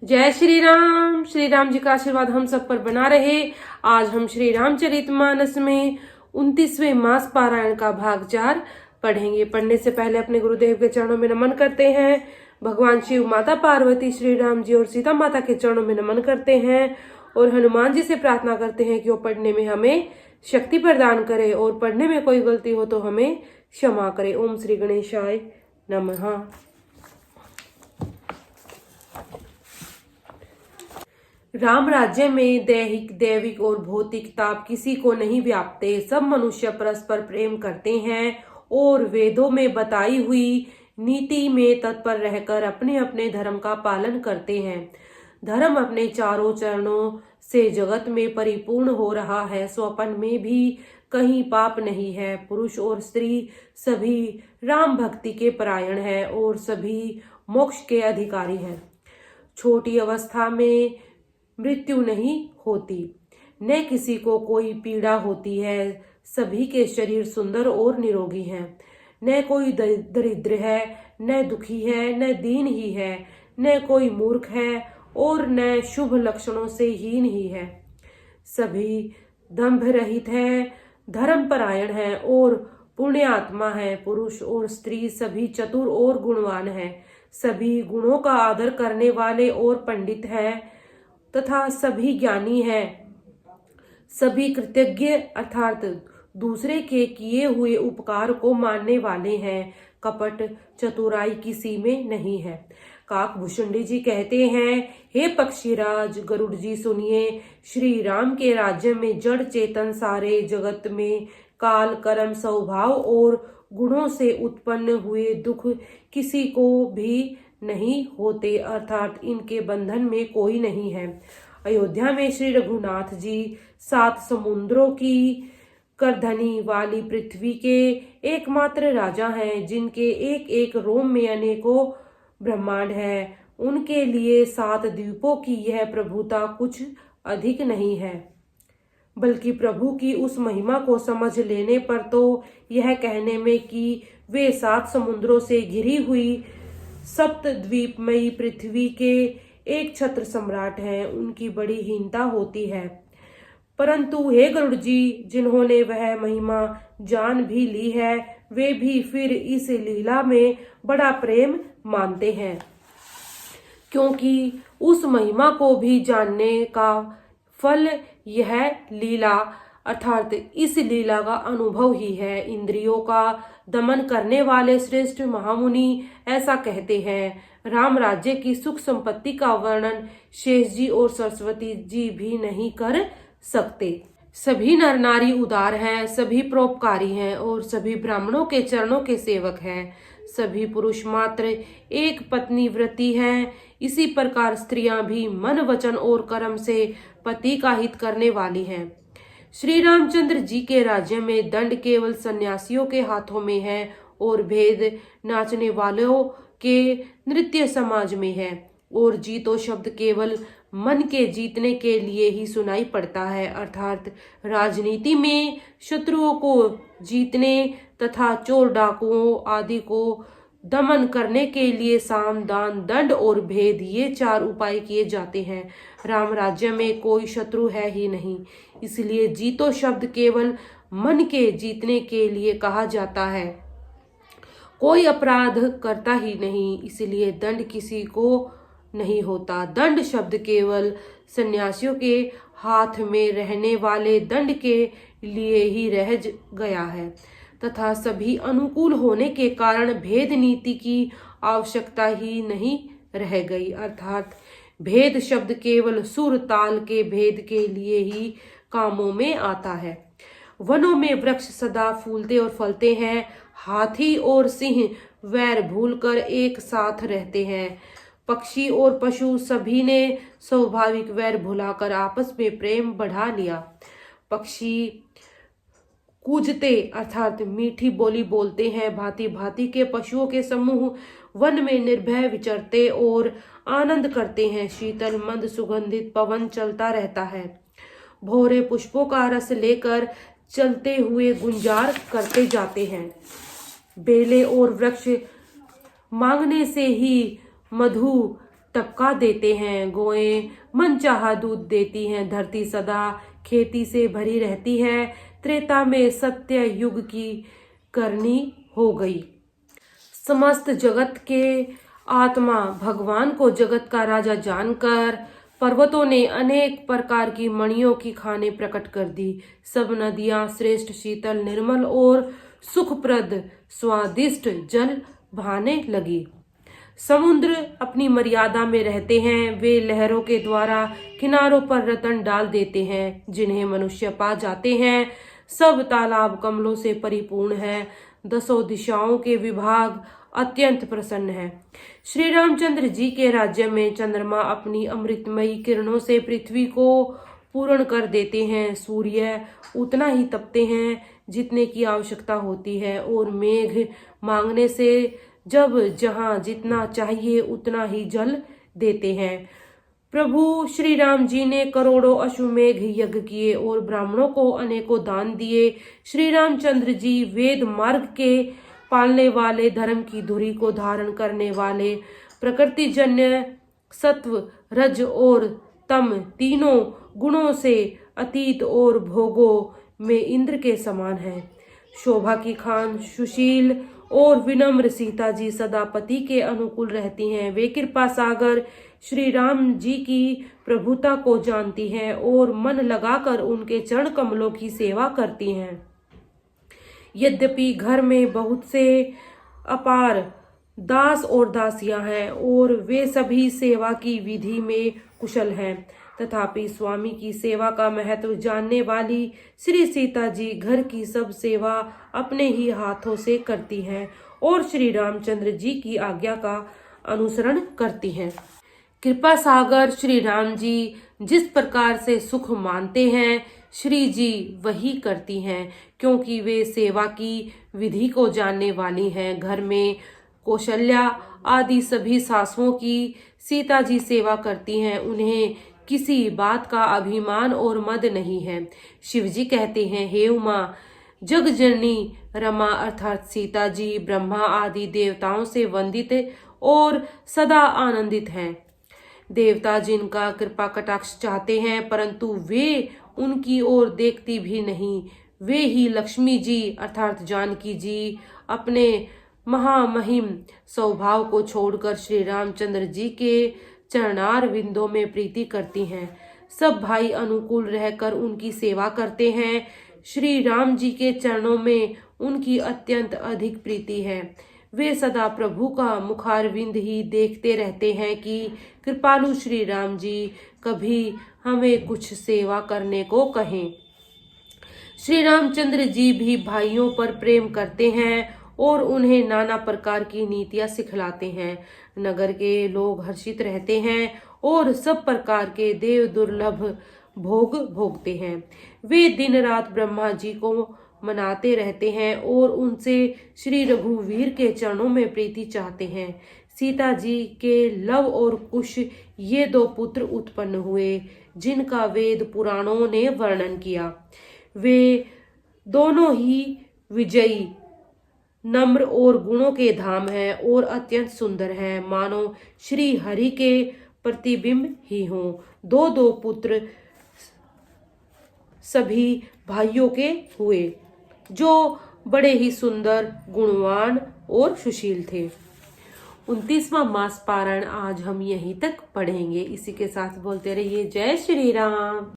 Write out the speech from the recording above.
जय श्री राम जी का आशीर्वाद हम सब पर बना रहे। आज हम श्री रामचरितमानस में 29वें मास पारायण का भाग 4 पढ़ेंगे। पढ़ने से पहले अपने गुरुदेव के चरणों में नमन करते हैं। भगवान शिव, माता पार्वती, श्री राम जी और सीता माता के चरणों में नमन करते हैं और हनुमान जी से प्रार्थना करते हैं कि वो पढ़ने में हमें शक्ति प्रदान करे और पढ़ने में कोई गलती हो तो हमें क्षमा करे। ओम श्री गणेशाय नमः। राम राज्य में दैहिक, दैविक और भौतिक ताप किसी को नहीं व्यापते। सब मनुष्य परस्पर प्रेम करते हैं और वेदों में बताई हुई नीति में तत्पर रहकर अपने अपने धर्म का पालन करते हैं। धर्म अपने चारों चरणों से जगत में परिपूर्ण हो रहा है। स्वपन में भी कहीं पाप नहीं है। पुरुष और स्त्री सभी राम भक्ति के परायण है और सभी मोक्ष के अधिकारी हैं। छोटी अवस्था में मृत्यु नहीं होती, न किसी को कोई पीड़ा होती है। सभी के शरीर सुंदर और निरोगी हैं। न कोई दरिद्र है, न दुखी है, न दीन ही है, न कोई मूर्ख है और न शुभ लक्षणों से हीन ही है। सभी दंभ रहित है, धर्म परायण है और पुण्य आत्मा है। पुरुष और स्त्री सभी चतुर और गुणवान है। सभी गुणों का आदर करने वाले और पंडित है तथा सभी ज्ञानी हैं। सभी कृतज्ञ अर्थात दूसरे के किए हुए उपकार को मानने वाले हैं। कपट चतुराई किसी में नहीं है। काकभूषुंडी जी कहते हैं, हे पक्षीराज गरुड़ जी सुनिए, श्री राम के राज्य में जड़ चेतन सारे जगत में काल, कर्म, स्वभाव और गुणों से उत्पन्न हुए दुख किसी को भी नहीं होते, अर्थात इनके बंधन में कोई नहीं है। अयोध्या में श्री रघुनाथ जी 7 समुद्रों की करधनी वाली पृथ्वी के एकमात्र राजा हैं, जिनके एक एक रोम में अनेकों ब्रह्मांड है। उनके लिए 7 द्वीपों की यह प्रभुता कुछ अधिक नहीं है, बल्कि प्रभु की उस महिमा को समझ लेने पर तो यह कहने में कि वे 7 समुद्रों से घिरी हुई सप्त द्वीपमयी पृथ्वी के एक छत्र सम्राट हैं, उनकी बड़ी हीनता होती है। परंतु हे गरुड़ जी, जिन्होंने वह महिमा जान भी ली है, वे भी फिर इस लीला में बड़ा प्रेम मानते हैं, क्योंकि उस महिमा को भी जानने का फल यह लीला अर्थात इस लीला का अनुभव ही है। इंद्रियों का दमन करने वाले श्रेष्ठ महामुनि ऐसा कहते हैं, राम राज्य की सुख संपत्ति का वर्णन शेष जी और सरस्वती जी भी नहीं कर सकते। सभी नर नारी उदार हैं, सभी परोपकारी हैं और सभी ब्राह्मणों के चरणों के सेवक हैं। सभी पुरुष मात्र एक पत्नी व्रती हैं। इसी प्रकार स्त्रियां भी मन, वचन और कर्म से पति का हित करने वाली हैं। श्री रामचंद्र जी के राज्य में दंड केवल सन्यासियों के हाथों में है और भेद नाचने वालों के नृत्य समाज में है। और जीतो शब्द केवल मन के जीतने के लिए ही सुनाई पड़ता है, अर्थात राजनीति में शत्रुओं को जीतने तथा चोर डाकुओं आदि को दमन करने के लिए साम, दान, दंड और भेद ये 4 उपाय किए जाते हैं। राम राज्य में कोई शत्रु है ही नहीं, इसलिए जीतो शब्द केवल मन के जीतने के लिए कहा जाता है। कोई अपराध करता ही नहीं, इसलिए दंड किसी को नहीं होता। दंड शब्द केवल सन्यासियों के हाथ में रहने वाले दंड के लिए ही रह गया है तथा सभी अनुकूल होने के कारण भेद नीति की आवश्यकता ही नहीं रह गई, अर्थात भेद शब्द केवल सुर ताल के भेद के लिए ही कामों में आता है। वनों में वृक्ष सदा फूलते और फलते हैं। हाथी और सिंह वैर भूलकर एक साथ रहते हैं। पक्षी और पशु सभी ने स्वाभाविक वैर भुलाकर आपस में प्रेम बढ़ा लिया। पक्षी कूजते अर्थात मीठी बोली बोलते हैं। भांति भांति के पशुओं के समूह वन में निर्भय विचरते और आनंद करते हैं। शीतल मंद सुगंधित पवन चलता रहता है। भौरे पुष्पों का रस लेकर चलते हुए गुंजार करते जाते हैं। बेले और वृक्ष मांगने से ही मधु टपका देते हैं, गोएं मनचाहा दूध देती हैं, धरती सदा खेती से भरी रहती है। त्रेता में सत्य युग की करनी हो गई। समस्त जगत के आत्मा भगवान को जगत का राजा जानकर पर्वतों ने अनेक प्रकार की मणियों की खाने प्रकट कर दी। सब नदियां श्रेष्ठ, शीतल, निर्मल और सुखप्रद स्वादिष्ट जल बहाने लगी। समुद्र अपनी मर्यादा में रहते हैं, वे लहरों के द्वारा किनारों पर रतन डाल देते हैं, जिन्हें मनुष्य पा जाते हैं। सब तालाब कमलों से परिपूर्ण है, दसों दिशाओं के विभाग अत्यंत प्रसन्न है। श्री रामचंद्र जी के राज्य में चंद्रमा अपनी अमृतमयी किरणों से पृथ्वी को पूर्ण कर देते हैं। सूर्य उतना ही तपते हैं जितने की आवश्यकता होती है, और मेघ मांगने से जब जहां जितना चाहिए उतना ही जल देते हैं। प्रभु श्री राम जी ने करोड़ों अश्वमेघ यज्ञ किए और ब्राह्मणों को अनेकों दान दिए। श्री रामचंद्र जी वेद मार्ग के पालने वाले, धर्म की धुरी को धारण करने वाले, प्रकृतिजन्य सत्व, रज और तम तीनों गुणों से अतीत और भोगों में इंद्र के समान है। शोभा की खान, सुशील और विनम्र सीता जी सदा पति के अनुकूल रहती हैं। वे कृपा सागर श्री राम जी की प्रभुता को जानती हैं और मन लगाकर उनके चरण कमलों की सेवा करती हैं। यद्यपि घर में बहुत से अपार दास और दासियां हैं और वे सभी सेवा की विधि में कुशल हैं, तथापि स्वामी की सेवा का महत्व जानने वाली श्री सीता जी घर की सब सेवा अपने ही हाथों से करती हैं और श्री रामचंद्र जी की आज्ञा का अनुसरण करती हैं। कृपा सागर श्री राम जी जिस प्रकार से सुख मानते हैं, श्री जी वही करती हैं, क्योंकि वे सेवा की विधि को जानने वाली हैं। घर में कौशल्या आदि सभी सासुओं की सीता जी सेवा करती हैं। उन्हें किसी बात का अभिमान और मद नहीं है। शिव जी कहते हैं, हे उमा, जग जननी रमा अर्थात सीता जी ब्रह्मा आदि देवताओं से वंदित और सदा आनंदित हैं। देवता जिनका कृपा कटाक्ष चाहते हैं, परंतु वे उनकी ओर देखती भी नहीं। वे ही लक्ष्मी जी अर्थात जानकी जी अपने महामहिम स्वभाव को छोड़कर श्री रामचंद्र जी के चरणार विंदों में प्रीति करती हैं। सब भाई अनुकूल रहकर उनकी सेवा करते हैं। श्री राम जी के चरणों में उनकी अत्यंत अधिक प्रीति है। वे सदा प्रभु का मुखारविंद ही देखते रहते हैं कि कृपालु श्री राम जी कभी हमें कुछ सेवा करने को कहें। श्री रामचंद्र जी भी भाइयों पर प्रेम करते हैं और उन्हें नाना प्रकार की नीतियां सिखलाते हैं। नगर के लोग हर्षित रहते हैं और सब प्रकार के देव दुर्लभ भोग भोगते हैं। वे दिन रात ब्रह्मा जी को मनाते रहते हैं और उनसे श्री रघुवीर के चरणों में प्रीति चाहते हैं। सीता जी के लव और कुश ये दो पुत्र उत्पन्न हुए, जिनका वेद पुराणों ने वर्णन किया। वे दोनों ही विजयी, नम्र और गुणों के धाम हैं और अत्यंत सुंदर हैं, मानो श्री हरि के प्रतिबिंब ही हों। दो दो पुत्र सभी भाइयों के हुए, जो बड़े ही सुंदर, गुणवान और सुशील थे। 29वां मास पारायण आज हम यहीं तक पढ़ेंगे। इसी के साथ बोलते रहिए जय श्री राम।